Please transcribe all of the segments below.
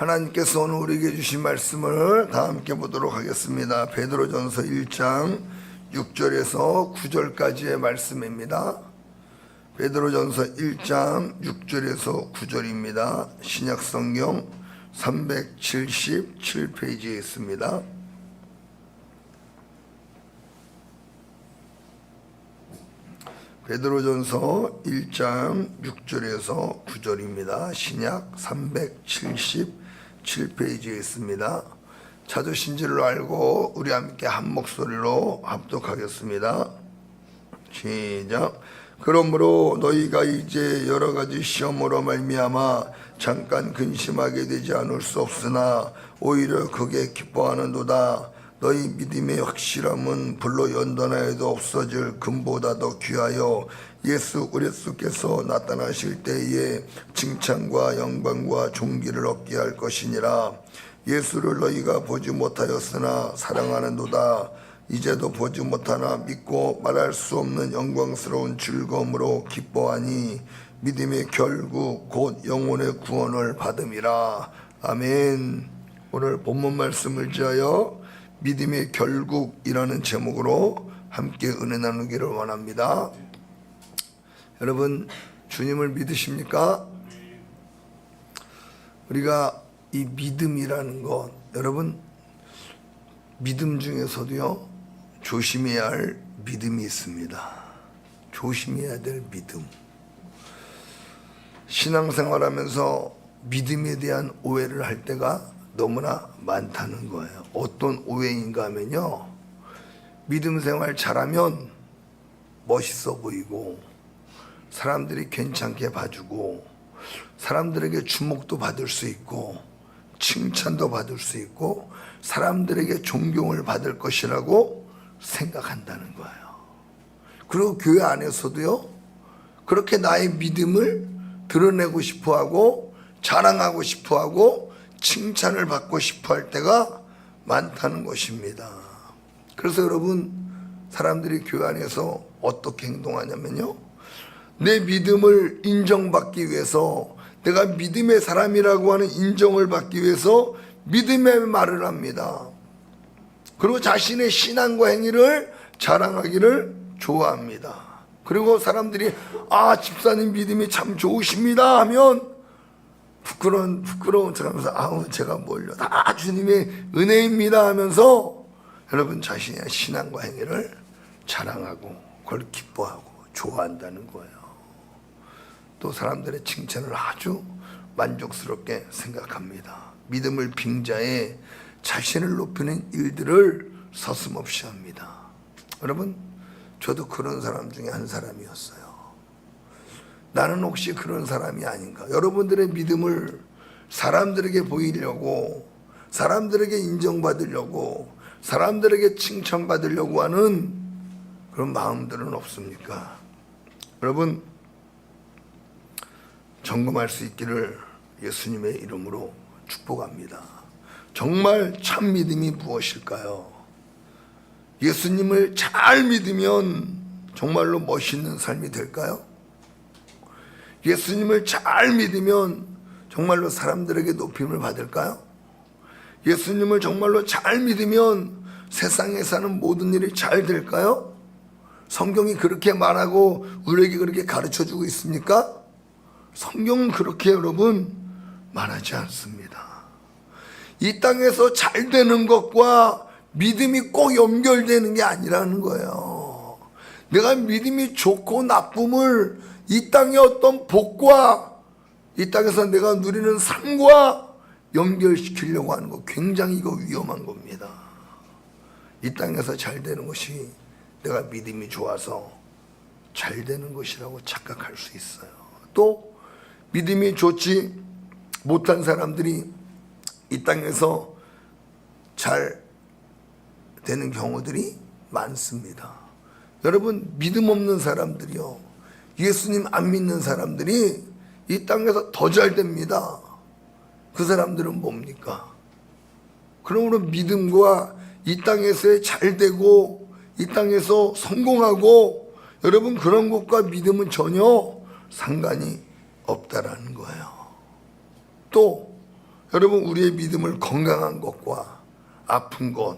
하나님께서 오늘 우리에게 주신 말씀을 다 함께 보도록 하겠습니다. 베드로전서 1장 6절에서 9절까지의 말씀입니다. 베드로전서 1장 6절에서 9절입니다. 신약성경 377페이지에 있습니다. 베드로전서 1장 6절에서 9절입니다. 신약 377페이지에 있습니다. 찾으신 줄을 알고 우리 함께 한 목소리로 합독하겠습니다. 시작. 그러므로 너희가 이제 여러 가지 시험으로 말미암아 잠깐 근심하게 되지 않을 수 없으나 오히려 크게 기뻐하는도다. 너희 믿음의 확실함은 불로 연단하여도 없어질 금보다 더 귀하여 예수 그리스도께서 나타나실 때에 칭찬과 영광과 존귀를 얻게 할 것이니라. 예수를 너희가 보지 못하였으나 사랑하는도다. 이제도 보지 못하나 믿고 말할 수 없는 영광스러운 즐거움으로 기뻐하니 믿음의 결국 곧 영혼의 구원을 받음이라. 아멘. 오늘 본문 말씀을 지하여 믿음의 결국이라는 제목으로 함께 은혜 나누기를 원합니다. 여러분, 주님을 믿으십니까? 우리가 이 믿음이라는 것, 여러분, 믿음 중에서도요, 조심해야 할 믿음이 있습니다. 조심해야 될 믿음. 신앙생활하면서 믿음에 대한 오해를 할 때가 너무나 많다는 거예요. 어떤 오해인가 하면요, 믿음 생활 잘하면 멋있어 보이고 사람들이 괜찮게 봐주고 사람들에게 주목도 받을 수 있고 칭찬도 받을 수 있고 사람들에게 존경을 받을 것이라고 생각한다는 거예요. 그리고 교회 안에서도요, 그렇게 나의 믿음을 드러내고 싶어하고 자랑하고 싶어하고 칭찬을 받고 싶어 할 때가 많다는 것입니다. 그래서 여러분, 사람들이 교회 안에서 어떻게 행동하냐면요, 내 믿음을 인정받기 위해서, 내가 믿음의 사람이라고 하는 인정을 받기 위해서 믿음의 말을 합니다. 그리고 자신의 신앙과 행위를 자랑하기를 좋아합니다. 그리고 사람들이 집사님 믿음이 참 좋으십니다 하면 부끄러운 척하면서 아우 제가 뭘요, 다 주님의 은혜입니다 하면서 여러분 자신의 신앙과 행위를 자랑하고 그걸 기뻐하고 좋아한다는 거예요. 또 사람들의 칭찬을 아주 만족스럽게 생각합니다. 믿음을 빙자해 자신을 높이는 일들을 서슴없이 합니다. 여러분, 저도 그런 사람 중에 한 사람이었어요. 나는 혹시 그런 사람이 아닌가? 여러분들의 믿음을 사람들에게 보이려고, 사람들에게 인정받으려고, 사람들에게 칭찬받으려고 하는 그런 마음들은 없습니까? 여러분, 점검할 수 있기를 예수님의 이름으로 축복합니다. 정말 참 믿음이 무엇일까요? 예수님을 잘 믿으면 정말로 멋있는 삶이 될까요? 예수님을 잘 믿으면 정말로 사람들에게 높임을 받을까요? 예수님을 정말로 잘 믿으면 세상에 사는 모든 일이 잘 될까요? 성경이 그렇게 말하고 우리에게 그렇게 가르쳐주고 있습니까? 성경은 그렇게 여러분 말하지 않습니다. 이 땅에서 잘 되는 것과 믿음이 꼭 연결되는 게 아니라는 거예요. 내가 믿음이 좋고 나쁨을 이 땅의 어떤 복과 이 땅에서 내가 누리는 삶과 연결시키려고 하는 거, 굉장히 이거 위험한 겁니다. 이 땅에서 잘 되는 것이 내가 믿음이 좋아서 잘 되는 것이라고 착각할 수 있어요. 또 믿음이 좋지 못한 사람들이 이 땅에서 잘 되는 경우들이 많습니다. 여러분, 믿음 없는 사람들이요, 예수님 안 믿는 사람들이 이 땅에서 더 잘 됩니다. 그 사람들은 뭡니까? 그러므로 믿음과 이 땅에서의 잘 되고 이 땅에서 성공하고, 여러분, 그런 것과 믿음은 전혀 상관이 없다라는 거예요. 또 여러분, 우리의 믿음을 건강한 것과 아픈 것,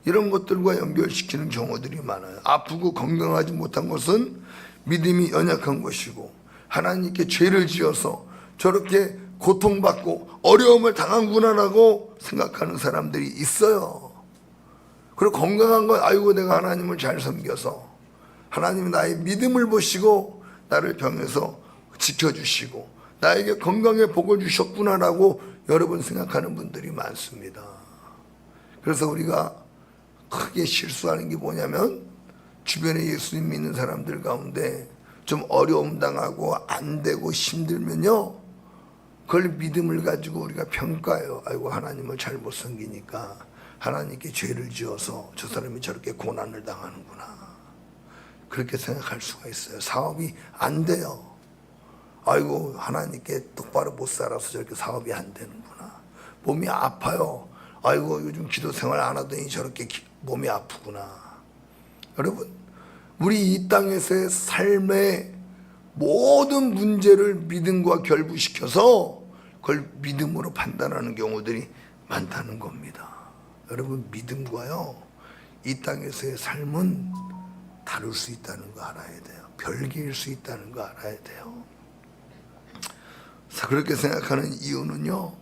이런 것들과 연결시키는 경우들이 많아요. 아프고 건강하지 못한 것은 믿음이 연약한 것이고, 하나님께 죄를 지어서 저렇게 고통받고 어려움을 당한구나라고 생각하는 사람들이 있어요. 그리고 건강한 건, 아이고 내가 하나님을 잘 섬겨서 하나님이 나의 믿음을 보시고 나를 병에서 지켜주시고 나에게 건강의 복을 주셨구나라고 여러분 생각하는 분들이 많습니다. 그래서 우리가 크게 실수하는 게 뭐냐면, 주변에 예수님 믿는 사람들 가운데 좀 어려움 당하고 안 되고 힘들면요, 그걸 믿음을 가지고 우리가 평가해요. 아이고 하나님을 잘못 섬기니까 하나님께 죄를 지어서 저 사람이 저렇게 고난을 당하는구나, 그렇게 생각할 수가 있어요. 사업이 안 돼요. 아이고 하나님께 똑바로 못 살아서 저렇게 사업이 안 되는구나. 몸이 아파요. 아이고 요즘 기도 생활 안 하더니 저렇게 몸이 아프구나. 여러분, 우리 이 땅에서의 삶의 모든 문제를 믿음과 결부시켜서 그걸 믿음으로 판단하는 경우들이 많다는 겁니다. 여러분, 믿음과요, 이 땅에서의 삶은 다를 수 있다는 거 알아야 돼요. 별개일 수 있다는 거 알아야 돼요. 그렇게 생각하는 이유는요,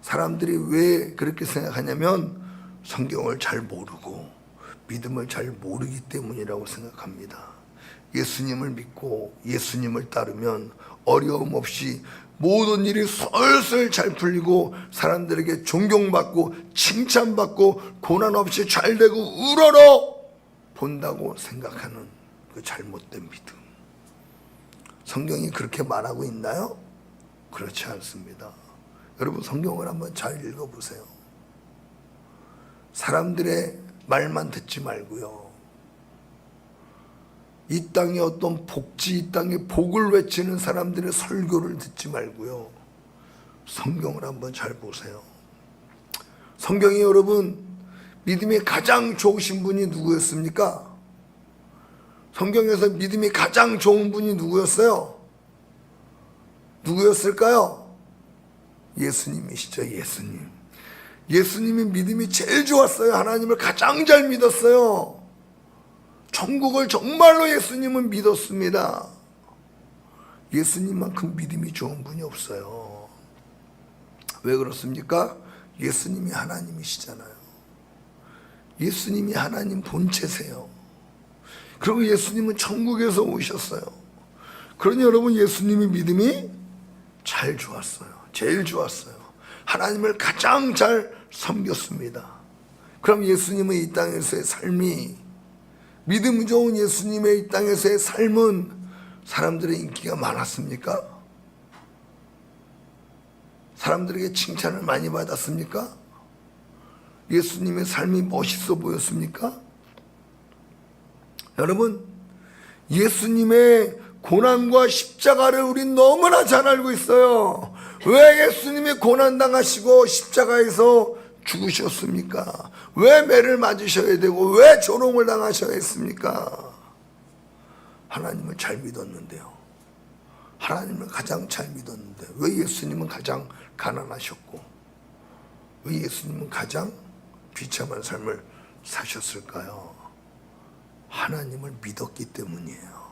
사람들이 왜 그렇게 생각하냐면 성경을 잘 모르고 믿음을 잘 모르기 때문이라고 생각합니다. 예수님을 믿고 예수님을 따르면 어려움 없이 모든 일이 솔솔 잘 풀리고 사람들에게 존경받고 칭찬받고 고난 없이 잘 되고 우러러 본다고 생각하는 그 잘못된 믿음. 성경이 그렇게 말하고 있나요? 그렇지 않습니다. 여러분, 성경을 한번 잘 읽어보세요. 사람들의 말만 듣지 말고요, 이 땅의 어떤 복지, 이 땅의 복을 외치는 사람들의 설교를 듣지 말고요, 성경을 한번 잘 보세요. 성경이 여러분, 믿음이 가장 좋으신 분이 누구였습니까? 성경에서 믿음이 가장 좋은 분이 누구였어요? 누구였을까요? 예수님이시죠. 예수님. 예수님이 믿음이 제일 좋았어요. 하나님을 가장 잘 믿었어요. 천국을 정말로 예수님은 믿었습니다. 예수님만큼 믿음이 좋은 분이 없어요. 왜 그렇습니까? 예수님이 하나님이시잖아요. 예수님이 하나님 본체세요. 그리고 예수님은 천국에서 오셨어요. 그러니 여러분, 예수님이 믿음이 잘 좋았어요. 제일 좋았어요. 하나님을 가장 잘 섬겼습니다. 그럼 예수님의 이 땅에서의 삶이, 믿음 좋은 예수님의 이 땅에서의 삶은 사람들의 인기가 많았습니까? 사람들에게 칭찬을 많이 받았습니까? 예수님의 삶이 멋있어 보였습니까? 여러분, 예수님의 고난과 십자가를 우린 너무나 잘 알고 있어요. 왜 예수님이 고난당하시고 십자가에서 죽으셨습니까? 왜 매를 맞으셔야 되고 왜 조롱을 당하셔야 했습니까? 하나님을 잘 믿었는데요. 하나님을 가장 잘 믿었는데 왜 예수님은 가장 가난하셨고 왜 예수님은 가장 비참한 삶을 사셨을까요? 하나님을 믿었기 때문이에요.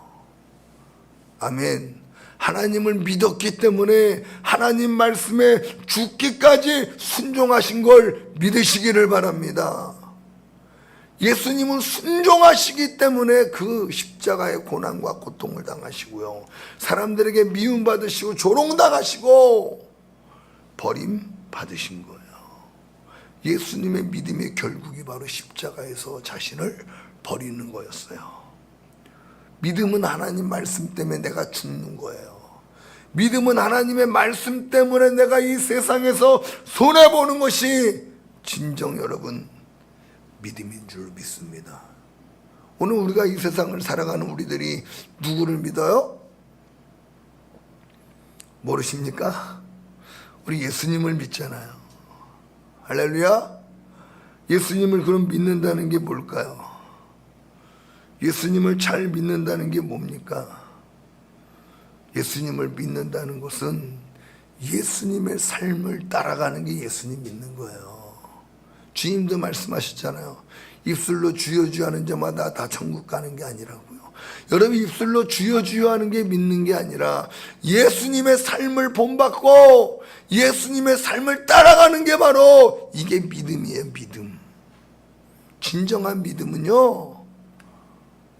아멘. 하나님을 믿었기 때문에 하나님 말씀에 죽기까지 순종하신 걸 믿으시기를 바랍니다. 예수님은 순종하시기 때문에 그 십자가의 고난과 고통을 당하시고요, 사람들에게 미움받으시고 조롱당하시고 버림받으신 거예요. 예수님의 믿음의 결국이 바로 십자가에서 자신을 버리는 거였어요. 믿음은 하나님 말씀 때문에 내가 죽는 거예요. 믿음은 하나님의 말씀 때문에 내가 이 세상에서 손해보는 것이 진정 여러분 믿음인 줄 믿습니다. 오늘 우리가 이 세상을 살아가는 우리들이 누구를 믿어요? 모르십니까? 우리 예수님을 믿잖아요. 할렐루야. 예수님을 그럼 믿는다는 게 뭘까요? 예수님을 잘 믿는다는 게 뭡니까? 예수님을 믿는다는 것은 예수님의 삶을 따라가는 게 예수님 믿는 거예요. 주님도 말씀하셨잖아요. 입술로 주여 주여 하는 자마다 다 천국 가는 게 아니라고요. 여러분, 입술로 주여 주여 하는 게 믿는 게 아니라 예수님의 삶을 본받고 예수님의 삶을 따라가는 게 바로 이게 믿음이에요. 믿음. 진정한 믿음은요,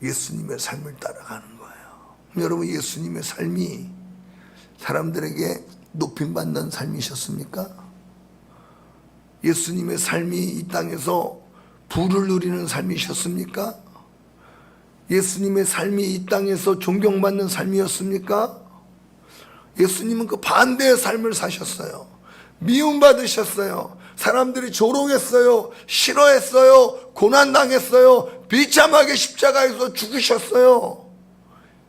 예수님의 삶을 따라가는 거예요. 여러분, 예수님의 삶이 사람들에게 높임받는 삶이셨습니까? 예수님의 삶이 이 땅에서 부를 누리는 삶이셨습니까? 예수님의 삶이 이 땅에서 존경받는 삶이었습니까? 예수님은 그 반대의 삶을 사셨어요. 미움받으셨어요. 사람들이 조롱했어요. 싫어했어요. 고난당했어요. 비참하게 십자가에서 죽으셨어요.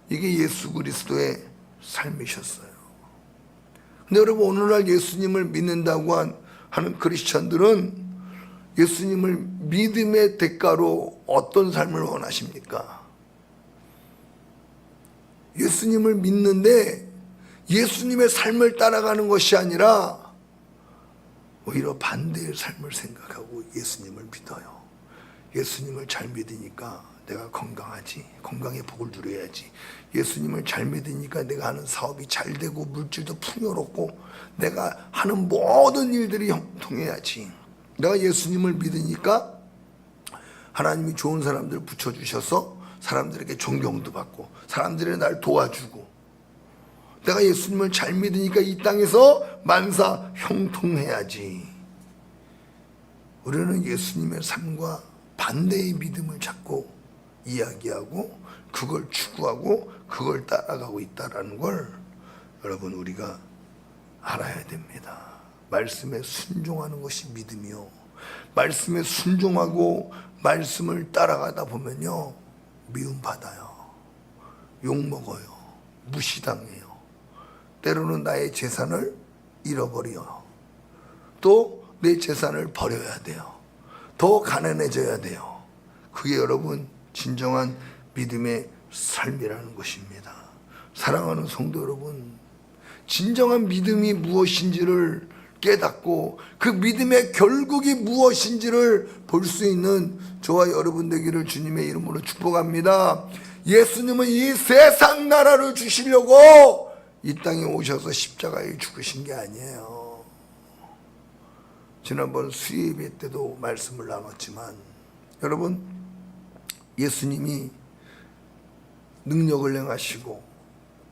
이게 예수 그리스도의 삶이셨어요. 근데 여러분, 오늘날 예수님을 믿는다고 하는 크리스천들은 예수님을 믿음의 대가로 어떤 삶을 원하십니까? 예수님을 믿는데 예수님의 삶을 따라가는 것이 아니라 오히려 반대의 삶을 생각하고 예수님을 믿어요. 예수님을 잘 믿으니까 내가 건강하지, 건강의 복을 누려야지. 예수님을 잘 믿으니까 내가 하는 사업이 잘 되고 물질도 풍요롭고 내가 하는 모든 일들이 형통해야지. 내가 예수님을 믿으니까 하나님이 좋은 사람들을 붙여주셔서 사람들에게 존경도 받고 사람들이 날 도와주고, 내가 예수님을 잘 믿으니까 이 땅에서 만사 형통해야지. 우리는 예수님의 삶과 반대의 믿음을 찾고 이야기하고 그걸 추구하고 그걸 따라가고 있다는 걸 여러분, 우리가 알아야 됩니다. 말씀에 순종하는 것이 믿음이요, 말씀에 순종하고 말씀을 따라가다 보면요, 미움받아요, 욕먹어요, 무시당해요. 때로는 나의 재산을 잃어버려요. 또 내 재산을 버려야 돼요. 더 가난해져야 돼요. 그게 여러분 진정한 믿음의 삶이라는 것입니다. 사랑하는 성도 여러분, 진정한 믿음이 무엇인지를 깨닫고 그 믿음의 결국이 무엇인지를 볼 수 있는 저와 여러분 되기를 주님의 이름으로 축복합니다. 예수님은 이 세상 나라를 주시려고 이 땅에 오셔서 십자가에 죽으신 게 아니에요. 지난번 수요예배 때도 말씀을 나눴지만 여러분, 예수님이 능력을 행하시고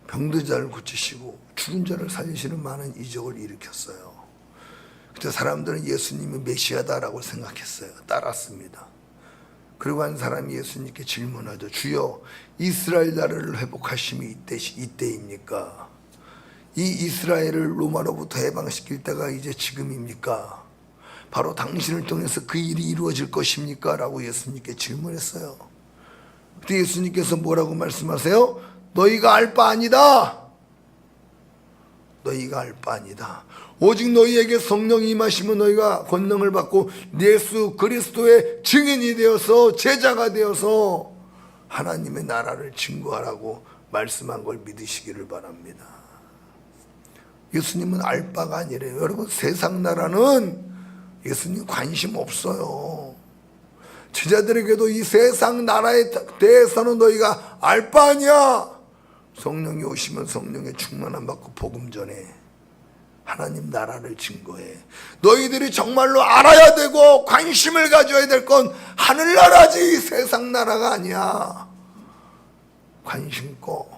병든 자를 고치시고 죽은 자를 살리시는 많은 이적을 일으켰어요. 그때 사람들은 예수님이 메시아다라고 생각했어요. 따랐습니다. 그리고 한 사람이 예수님께 질문하죠. 주여, 이스라엘 나라를 회복하심이 이때입니까? 이 이스라엘을 로마로부터 해방시킬 때가 이제 지금입니까? 바로 당신을 통해서 그 일이 이루어질 것입니까? 라고 예수님께 질문했어요. 그때 예수님께서 뭐라고 말씀하세요? 너희가 알 바 아니다. 너희가 알 바 아니다. 오직 너희에게 성령이 임하시면 너희가 권능을 받고 예수 그리스도의 증인이 되어서 제자가 되어서 하나님의 나라를 증거하라고 말씀한 걸 믿으시기를 바랍니다. 예수님은 알 바가 아니래요. 여러분, 세상 나라는 예수님 관심 없어요. 제자들에게도 이 세상 나라에 대해서는 너희가 알 바 아니야. 성령이 오시면 성령의 충만함 받고 복음 전해 하나님 나라를 증거해. 너희들이 정말로 알아야 되고 관심을 가져야 될 건 하늘나라지 세상 나라가 아니야. 관심 꺼.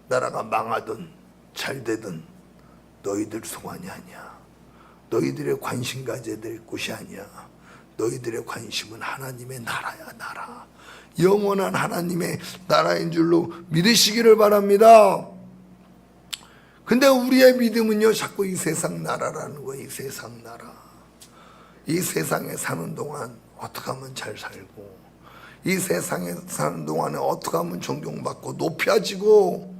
나라가 망하든 잘 되든 너희들 소관이 아니야. 너희들의 관심 가져야 될 곳이 아니야. 너희들의 관심은 하나님의 나라야. 나라, 영원한 하나님의 나라인 줄로 믿으시기를 바랍니다. 근데 우리의 믿음은요, 자꾸 이 세상 나라라는 거예요. 이 세상 나라. 이 세상에 사는 동안 어떻게 하면 잘 살고, 이 세상에 사는 동안에 어떻게 하면 존경받고 높여지고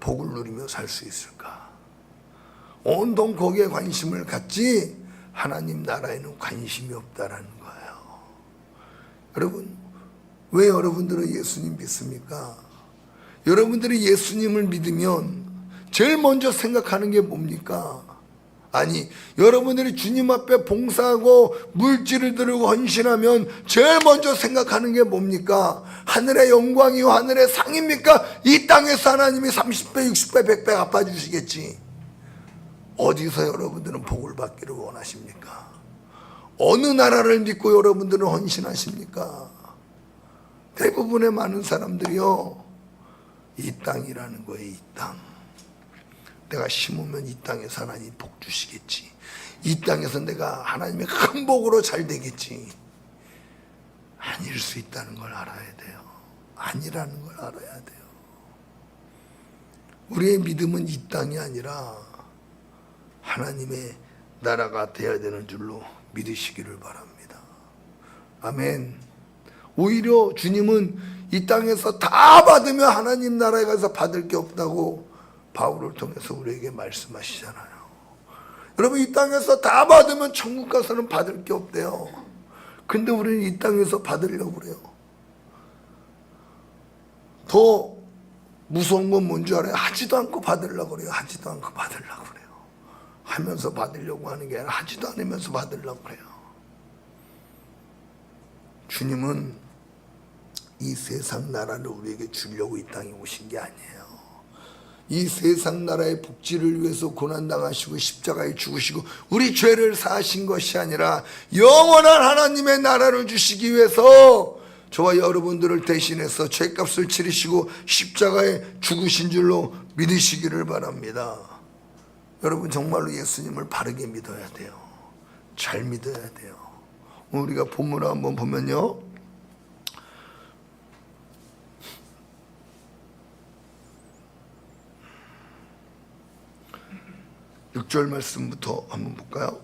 복을 누리며 살 수 있을까? 온통 거기에 관심을 갖지 하나님 나라에는 관심이 없다라는 거예요. 여러분, 왜 여러분들은 예수님 믿습니까? 여러분들이 예수님을 믿으면 제일 먼저 생각하는 게 뭡니까? 아니, 여러분들이 주님 앞에 봉사하고 물질을 들고 헌신하면 제일 먼저 생각하는 게 뭡니까? 하늘의 영광이요 하늘의 상입니까? 이 땅에서 하나님이 30배, 60배, 100배 갚아주시겠지. 어디서 여러분들은 복을 받기를 원하십니까? 어느 나라를 믿고 여러분들은 헌신하십니까? 대부분의 많은 사람들이요, 이 땅이라는 거예요. 이 땅. 내가 심으면 이 땅에서 하나님 복 주시겠지. 이 땅에서 내가 하나님의 큰 복으로 잘 되겠지. 아닐 수 있다는 걸 알아야 돼요. 아니라는 걸 알아야 돼요. 우리의 믿음은 이 땅이 아니라 하나님의 나라가 되어야 되는 줄로 믿으시기를 바랍니다. 아멘. 오히려 주님은 이 땅에서 다 받으면 하나님 나라에 가서 받을 게 없다고 바울을 통해서 우리에게 말씀하시잖아요. 여러분, 이 땅에서 다 받으면 천국 가서는 받을 게 없대요. 근데 우리는 이 땅에서 받으려고 그래요. 더 무서운 건 뭔지 알아요? 하지도 않고 받으려고 그래요. 하지도 않고 받으려고 그래요. 하면서 받으려고 하는 게 아니라 하지도 않으면서 받으려고 그래요. 주님은 이 세상 나라를 우리에게 주려고 이 땅에 오신 게 아니에요. 이 세상 나라의 복지를 위해서 고난당하시고 십자가에 죽으시고 우리 죄를 사하신 것이 아니라 영원한 하나님의 나라를 주시기 위해서 저와 여러분들을 대신해서 죄값을 치르시고 십자가에 죽으신 줄로 믿으시기를 바랍니다. 여러분, 정말로 예수님을 바르게 믿어야 돼요. 잘 믿어야 돼요. 우리가 본문을 한번 보면요, 6절 말씀부터 한번 볼까요?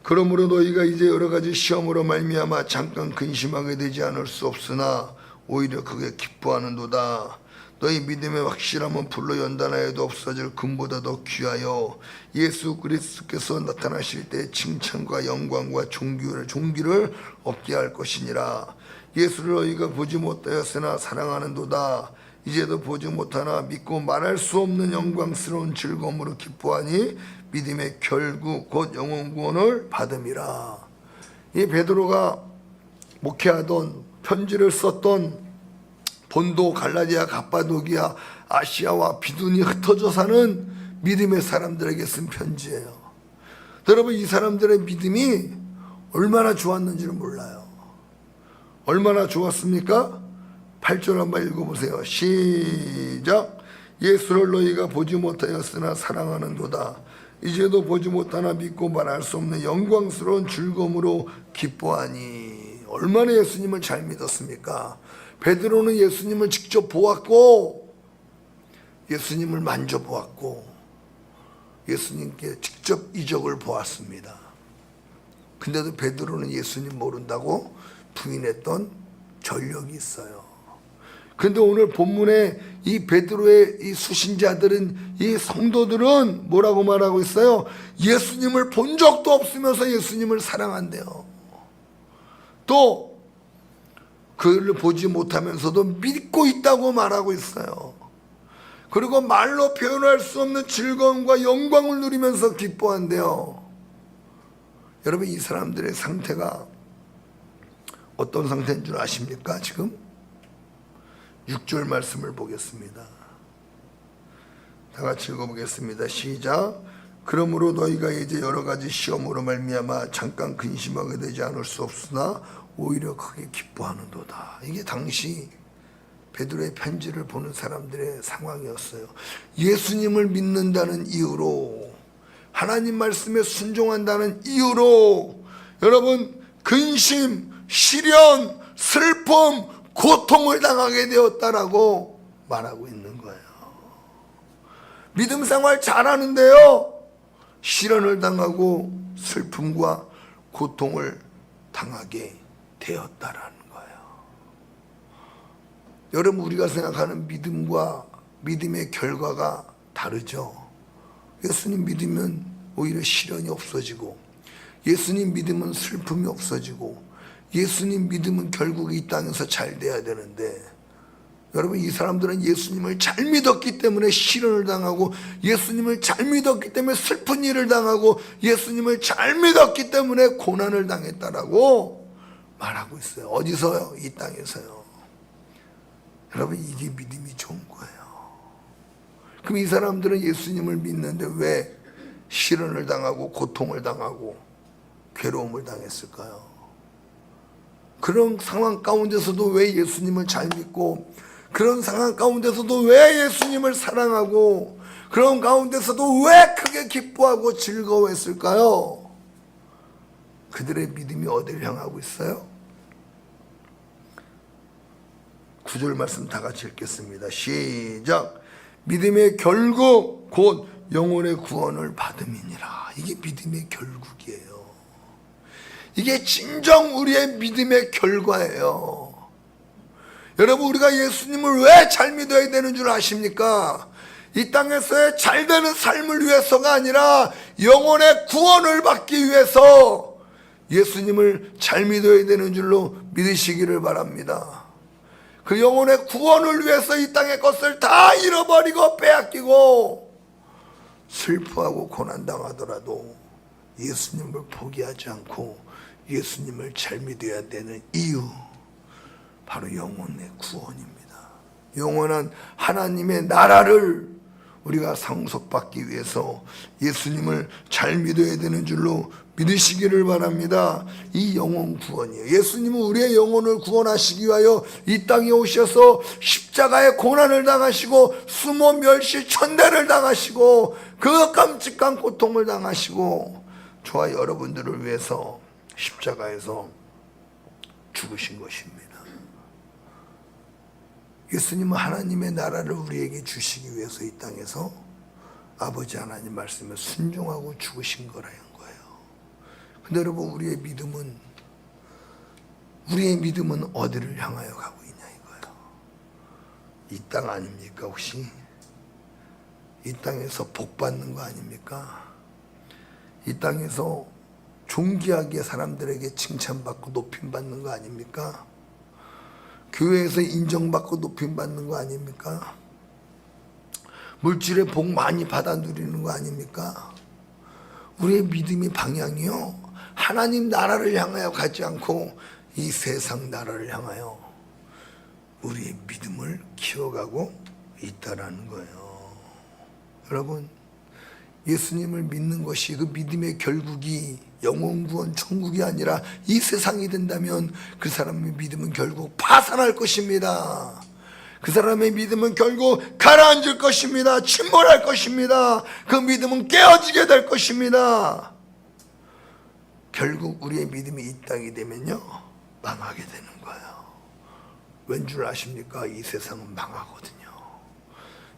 그러므로 너희가 이제 여러 가지 시험으로 말미암아 잠깐 근심하게 되지 않을 수 없으나 오히려 그게 기뻐하는도다. 너희 믿음의 확실함은 불로 연단하여도 없어질 금보다 더 귀하여 예수 그리스도께서 나타나실 때 칭찬과 영광과 존귀를 얻게 할 것이니라. 예수를 너희가 보지 못하였으나 사랑하는도다. 이제도 보지 못하나 믿고 말할 수 없는 영광스러운 즐거움으로 기뻐하니 믿음의 결국 곧 영원 구원을 받음이라. 이 베드로가 목회하던 편지를 썼던 본도, 갈라디아, 갑바도기아, 아시아와 비두니 흩어져 사는 믿음의 사람들에게 쓴 편지예요. 여러분, 이 사람들의 믿음이 얼마나 좋았는지는 몰라요. 얼마나 좋았습니까? 8절 한번 읽어보세요. 시작. 예수를 너희가 보지 못하였으나 사랑하는도다. 이제도 보지 못하나 믿고 말할 수 없는 영광스러운 즐거움으로 기뻐하니. 얼마나 예수님을 잘 믿었습니까? 베드로는 예수님을 직접 보았고 예수님을 만져보았고 예수님께 직접 이적을 보았습니다. 근데도 베드로는 예수님 모른다고 부인했던 전력이 있어요. 근데 오늘 본문에 이 베드로의 이 수신자들은, 이 성도들은 뭐라고 말하고 있어요? 예수님을 본 적도 없으면서 예수님을 사랑한대요. 또 그를 보지 못하면서도 믿고 있다고 말하고 있어요. 그리고 말로 표현할 수 없는 즐거움과 영광을 누리면서 기뻐한대요. 여러분, 이 사람들의 상태가 어떤 상태인 줄 아십니까? 지금 6절 말씀을 보겠습니다. 다 같이 읽어보겠습니다. 시작. 그러므로 너희가 이제 여러 가지 시험으로 말미암아 잠깐 근심하게 되지 않을 수 없으나 오히려 크게 기뻐하는도다. 이게 당시 베드로의 편지를 보는 사람들의 상황이었어요. 예수님을 믿는다는 이유로, 하나님 말씀에 순종한다는 이유로 여러분, 근심, 시련, 슬픔, 고통을 당하게 되었다라고 말하고 있는 거예요. 믿음 생활 잘하는데요, 시련을 당하고 슬픔과 고통을 당하게 되었다라는 거예요. 여러분, 우리가 생각하는 믿음과 믿음의 결과가 다르죠. 예수님 믿으면 오히려 시련이 없어지고, 예수님 믿으면 슬픔이 없어지고, 예수님 믿으면 결국 이 땅에서 잘 돼야 되는데 여러분, 이 사람들은 예수님을 잘 믿었기 때문에 시련을 당하고, 예수님을 잘 믿었기 때문에 슬픈 일을 당하고, 예수님을 잘 믿었기 때문에 고난을 당했다라고 말하고 있어요. 어디서요? 이 땅에서요. 여러분, 이게 믿음이 좋은 거예요. 그럼 이 사람들은 예수님을 믿는데 왜 시련을 당하고 고통을 당하고 괴로움을 당했을까요? 그런 상황 가운데서도 왜 예수님을 잘 믿고, 그런 상황 가운데서도 왜 예수님을 사랑하고, 그런 가운데서도 왜 크게 기뻐하고 즐거워했을까요? 그들의 믿음이 어디를 향하고 있어요? 9절 말씀 다 같이 읽겠습니다. 시작. 믿음의 결국 곧 영혼의 구원을 받음이니라. 이게 믿음의 결국이에요. 이게 진정 우리의 믿음의 결과예요. 여러분, 우리가 예수님을 왜 잘 믿어야 되는 줄 아십니까? 이 땅에서의 잘 되는 삶을 위해서가 아니라 영혼의 구원을 받기 위해서 예수님을 잘 믿어야 되는 줄로 믿으시기를 바랍니다. 그 영혼의 구원을 위해서 이 땅의 것을 다 잃어버리고 빼앗기고 슬퍼하고 고난당하더라도 예수님을 포기하지 않고 예수님을 잘 믿어야 되는 이유, 바로 영혼의 구원입니다. 영원한 하나님의 나라를 우리가 상속받기 위해서 예수님을 잘 믿어야 되는 줄로 믿으시기를 바랍니다. 이 영혼 구원이에요. 예수님은 우리의 영혼을 구원하시기 위하여 이 땅에 오셔서 십자가의 고난을 당하시고 수모 멸시 천대를 당하시고 그 깜찍한 고통을 당하시고 저와 여러분들을 위해서 십자가에서 죽으신 것입니다. 예수님은 하나님의 나라를 우리에게 주시기 위해서 이 땅에서 아버지 하나님 말씀에 순종하고 죽으신 거라는 거예요. 근데 여러분, 우리의 믿음은 어디를 향하여 가고 있냐 이거예요. 이 땅 아닙니까? 혹시 이 땅에서 복 받는 거 아닙니까? 이 땅에서 존귀하게 사람들에게 칭찬받고 높임받는 거 아닙니까? 교회에서 인정받고 높임받는 거 아닙니까? 물질의 복 많이 받아 누리는 거 아닙니까? 우리의 믿음의 방향이요, 하나님 나라를 향하여 가지 않고 이 세상 나라를 향하여 우리의 믿음을 키워가고 있다라는 거예요. 여러분, 예수님을 믿는 것이, 그 믿음의 결국이 영혼 구원 천국이 아니라 이 세상이 된다면 그 사람의 믿음은 결국 파산할 것입니다. 그 사람의 믿음은 결국 가라앉을 것입니다. 침몰할 것입니다. 그 믿음은 깨어지게 될 것입니다. 결국 우리의 믿음이 이 땅이 되면요, 망하게 되는 거예요. 왠 줄 아십니까? 이 세상은 망하거든요.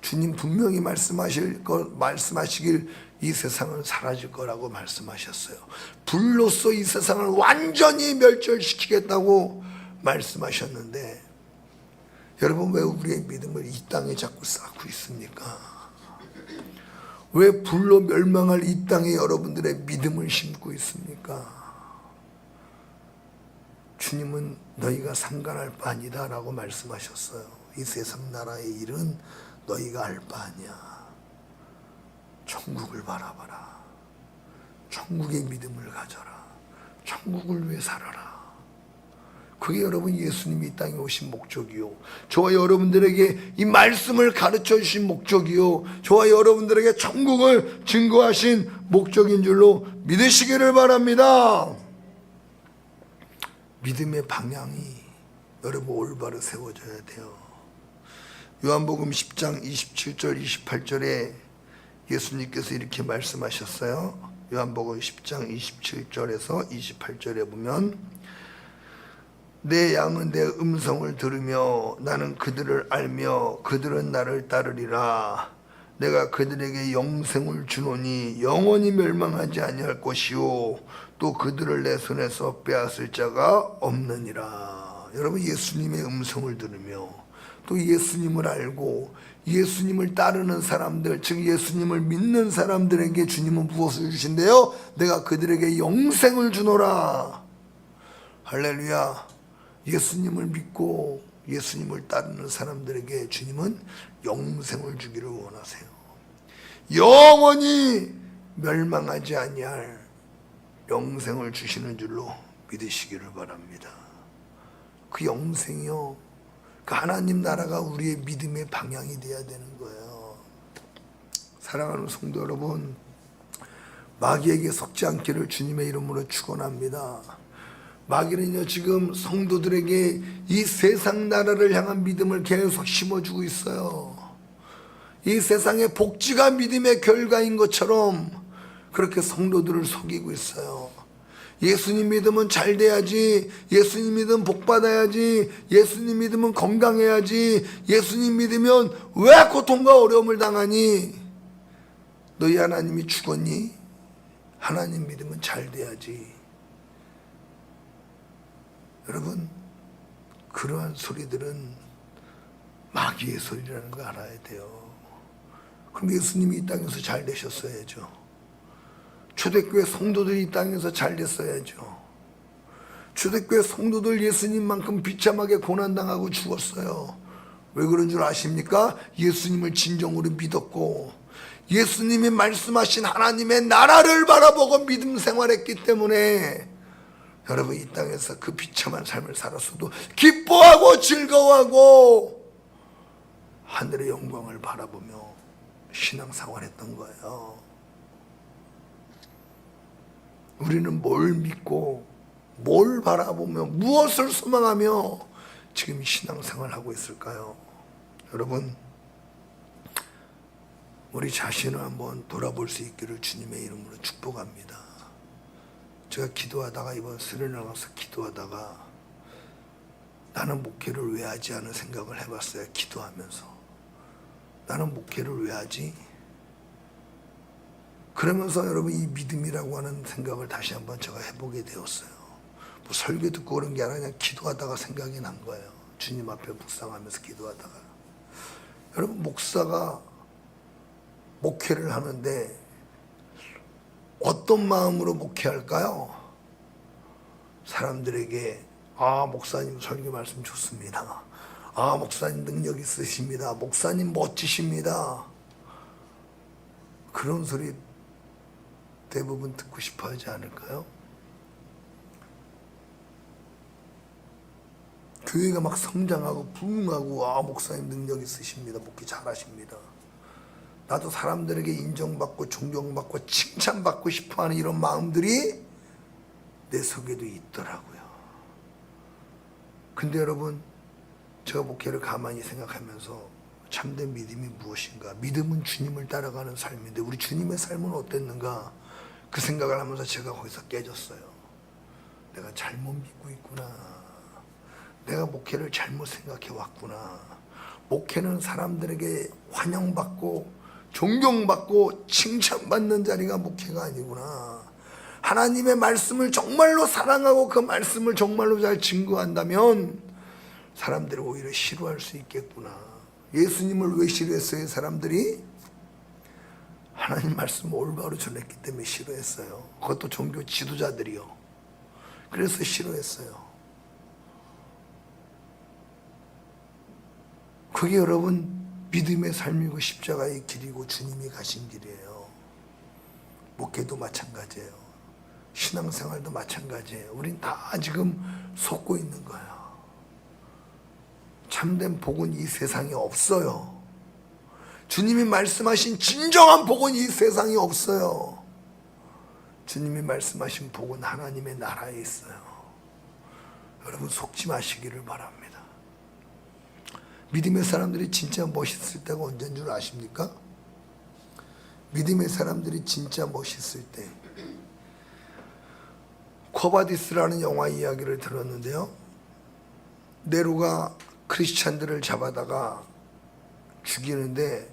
주님 분명히 말씀하시길 이 세상은 사라질 거라고 말씀하셨어요. 불로써 이 세상을 완전히 멸절시키겠다고 말씀하셨는데, 여러분, 왜 우리의 믿음을 이 땅에 자꾸 쌓고 있습니까? 왜 불로 멸망할 이 땅에 여러분들의 믿음을 심고 있습니까? 주님은 너희가 상관할 바 아니다 라고 말씀하셨어요. 이 세상 나라의 일은 너희가 알 바 아니야. 천국을 바라봐라. 천국의 믿음을 가져라. 천국을 위해 살아라. 그게 여러분 예수님이 이 땅에 오신 목적이요, 저와 여러분들에게 이 말씀을 가르쳐 주신 목적이요, 저와 여러분들에게 천국을 증거하신 목적인 줄로 믿으시기를 바랍니다. 믿음의 방향이 여러분 올바로 세워져야 돼요. 요한복음 10장 27절 28절에 예수님께서 이렇게 말씀하셨어요. 요한복음 10장 27절에서 28절에 보면, 내 양은 내 음성을 들으며 나는 그들을 알며 그들은 나를 따르리라. 내가 그들에게 영생을 주노니 영원히 멸망하지 아니할 것이요 또 그들을 내 손에서 빼앗을 자가 없느니라. 여러분, 예수님의 음성을 들으며 또 예수님을 알고 예수님을 따르는 사람들, 즉 예수님을 믿는 사람들에게 주님은 무엇을 주신대요? 내가 그들에게 영생을 주노라. 할렐루야. 예수님을 믿고 예수님을 따르는 사람들에게 주님은 영생을 주기를 원하세요. 영원히 멸망하지 아니할 영생을 주시는 줄로 믿으시기를 바랍니다. 그 영생이요, 그 하나님 나라가 우리의 믿음의 방향이 되어야 되는 거예요. 사랑하는 성도 여러분, 마귀에게 속지 않기를 주님의 이름으로 축원합니다. 마귀는요, 지금 성도들에게 이 세상 나라를 향한 믿음을 계속 심어주고 있어요. 이 세상의 복지가 믿음의 결과인 것처럼 그렇게 성도들을 속이고 있어요. 예수님 믿으면 잘 돼야지, 예수님 믿으면 복 받아야지, 예수님 믿으면 건강해야지, 예수님 믿으면 왜 고통과 어려움을 당하니? 너희 하나님이 죽었니? 하나님 믿으면 잘 돼야지. 여러분, 그러한 소리들은 마귀의 소리라는 거 알아야 돼요. 그럼 예수님이 이 땅에서 잘 되셨어야죠. 초대교회 성도들이 이 땅에서 잘 됐어야죠. 초대교회 성도들 예수님만큼 비참하게 고난당하고 죽었어요. 왜 그런 줄 아십니까? 예수님을 진정으로 믿었고 예수님이 말씀하신 하나님의 나라를 바라보고 믿음 생활했기 때문에 여러분, 이 땅에서 그 비참한 삶을 살았어도 기뻐하고 즐거워하고 하늘의 영광을 바라보며 신앙생활했던 거예요. 우리는 뭘 믿고 뭘 바라보며 무엇을 소망하며 지금 신앙생활하고 있을까요? 여러분, 우리 자신을 한번 돌아볼 수 있기를 주님의 이름으로 축복합니다. 제가 기도하다가 이번 수련회 가서 기도하다가 나는 목회를 왜 하지 하는 생각을 해봤어요. 기도하면서 나는 목회를 왜 하지? 그러면서 여러분, 이 믿음이라고 하는 생각을 다시 한번 제가 해보게 되었어요. 뭐 설교 듣고 그런 게 아니라 그냥 기도하다가 생각이 난 거예요. 주님 앞에 묵상하면서 기도하다가. 여러분, 목사가 목회를 하는데 어떤 마음으로 목회할까요? 사람들에게 목사님 설교 말씀 좋습니다. 목사님 능력 있으십니다. 목사님 멋지십니다. 그런 소리 대부분 듣고 싶어 하지 않을까요? 교회가 막 성장하고 부흥하고 목사님 능력 있으십니다. 목회 잘하십니다. 나도 사람들에게 인정받고 존경받고 칭찬받고 싶어하는 이런 마음들이 내 속에도 있더라고요. 근데 여러분, 제가 목회를 가만히 생각하면서 참된 믿음이 무엇인가? 믿음은 주님을 따라가는 삶인데 우리 주님의 삶은 어땠는가? 그 생각을 하면서 제가 거기서 깨졌어요. 내가 잘못 믿고 있구나. 내가 목회를 잘못 생각해 왔구나. 목회는 사람들에게 환영받고 존경받고 칭찬받는 자리가 목회가 아니구나. 하나님의 말씀을 정말로 사랑하고 그 말씀을 정말로 잘 증거한다면 사람들이 오히려 싫어할 수 있겠구나. 예수님을 왜 싫어했어요? 사람들이 하나님 말씀을 올바로 전했기 때문에 싫어했어요. 그것도 종교 지도자들이요. 그래서 싫어했어요. 그게 여러분 믿음의 삶이고 십자가의 길이고 주님이 가신 길이에요. 목회도 마찬가지예요. 신앙생활도 마찬가지예요. 우린 다 지금 속고 있는 거예요. 참된 복은 이 세상에 없어요. 주님이 말씀하신 진정한 복은 이 세상에 없어요. 주님이 말씀하신 복은 하나님의 나라에 있어요. 여러분, 속지 마시기를 바랍니다. 믿음의 사람들이 진짜 멋있을 때가 언제인 줄 아십니까? 믿음의 사람들이 진짜 멋있을 때, 쿼바디스라는 영화 이야기를 들었는데요, 네로가 크리스찬들을 잡아다가 죽이는데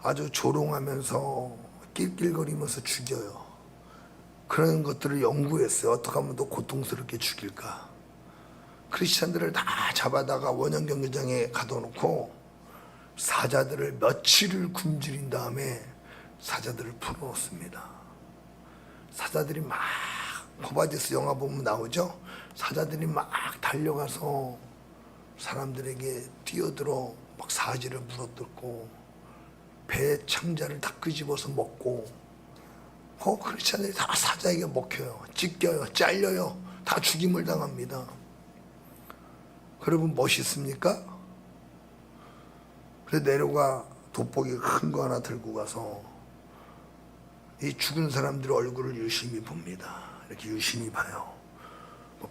아주 조롱하면서 낄낄거리면서 죽여요. 그런 것들을 연구했어요. 어떻게 하면 더 고통스럽게 죽일까. 크리스찬들을 다 잡아다가 원형 경기장에 가둬놓고 사자들을 며칠을 굶주린 다음에 사자들을 풀어놓습니다. 사자들이 막, 코바디스 영화 보면 나오죠? 사자들이 막 달려가서 사람들에게 뛰어들어 막 사지를 물어뜯고 배 창자를 다 끄집어서 먹고 크리스찬들이 다 사자에게 먹혀요. 찢겨요. 잘려요. 다 죽임을 당합니다. 여러분 멋있습니까? 그래서 내려가 돋보기 큰 거 하나 들고 가서 이 죽은 사람들의 얼굴을 유심히 봅니다. 이렇게 유심히 봐요.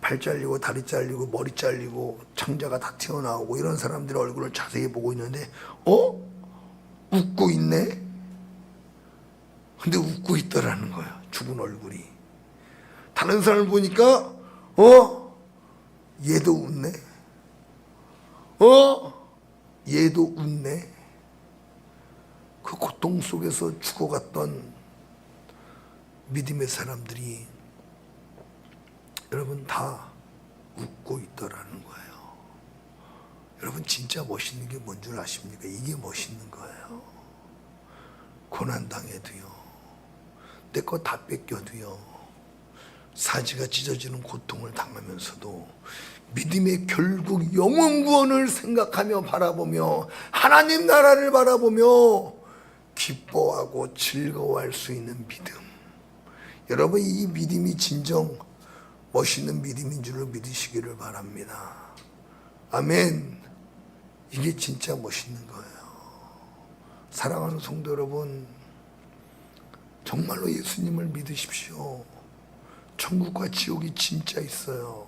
발 잘리고 다리 잘리고 머리 잘리고 창자가 다 튀어나오고 이런 사람들의 얼굴을 자세히 보고 있는데 웃고 있네? 근데 웃고 있더라는 거야. 죽은 얼굴이. 다른 사람을 보니까 얘도 웃네? 얘도 웃네? 그 고통 속에서 죽어갔던 믿음의 사람들이 여러분 다 웃고 있더라는 거예요. 여러분 진짜 멋있는 게 뭔 줄 아십니까? 이게 멋있는 거예요. 고난당해도요, 내 거 다 뺏겨도요, 사지가 찢어지는 고통을 당하면서도 믿음의 결국 영원 구원을 생각하며 바라보며 하나님 나라를 바라보며 기뻐하고 즐거워할 수 있는 믿음. 여러분 이 믿음이 진정 멋있는 믿음인 줄을 믿으시기를 바랍니다. 아멘. 이게 진짜 멋있는 거예요. 사랑하는 성도 여러분, 정말로 예수님을 믿으십시오. 천국과 지옥이 진짜 있어요.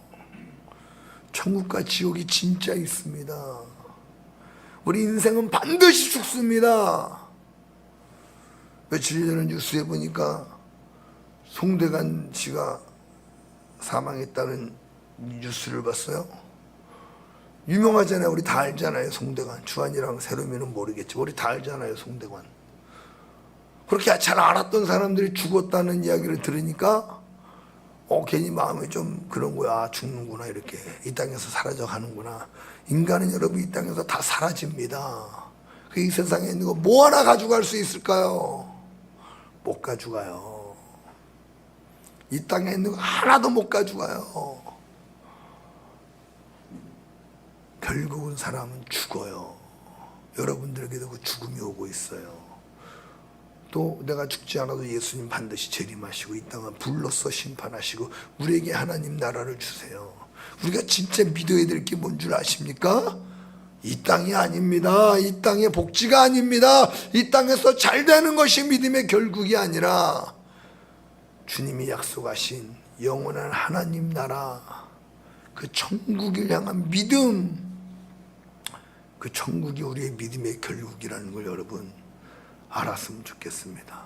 천국과 지옥이 진짜 있습니다. 우리 인생은 반드시 죽습니다. 며칠 전에 뉴스에 보니까 송대관 씨가 사망했다는 뉴스를 봤어요. 유명하잖아요. 우리 다 알잖아요. 송대관. 주한이랑 세롬이는 모르겠지. 우리 다 알잖아요. 송대관. 그렇게 잘 알았던 사람들이 죽었다는 이야기를 들으니까 괜히 마음이 좀 그런 거야. 죽는구나. 이렇게 이 땅에서 사라져 가는구나. 인간은 여러분 이 땅에서 다 사라집니다. 이 세상에 있는 거 뭐 하나 가져갈 수 있을까요? 못 가져가요. 이 땅에 있는 거 하나도 못 가져가요. 결국은 사람은 죽어요. 여러분들에게도 그 죽음이 오고 있어요. 또 내가 죽지 않아도 예수님 반드시 재림하시고 이 땅은 불로써 심판하시고 우리에게 하나님 나라를 주세요. 우리가 진짜 믿어야 될 게 뭔 줄 아십니까? 이 땅이 아닙니다. 이 땅의 복지가 아닙니다. 이 땅에서 잘 되는 것이 믿음의 결국이 아니라 주님이 약속하신 영원한 하나님 나라, 그 천국을 향한 믿음, 그 천국이 우리의 믿음의 결국이라는 걸 여러분 알았으면 좋겠습니다.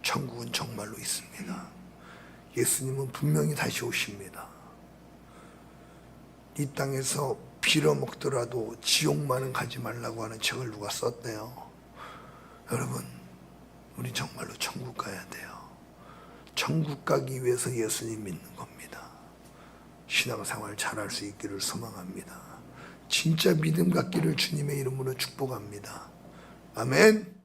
천국은 정말로 있습니다. 예수님은 분명히 다시 오십니다. 이 땅에서 빌어먹더라도 지옥만은 가지 말라고 하는 책을 누가 썼대요. 여러분 우리 정말로 천국 가야 돼요. 천국 가기 위해서 예수님 믿는 겁니다. 신앙생활 잘할 수 있기를 소망합니다. 진짜 믿음 갖기를 주님의 이름으로 축복합니다. 아멘.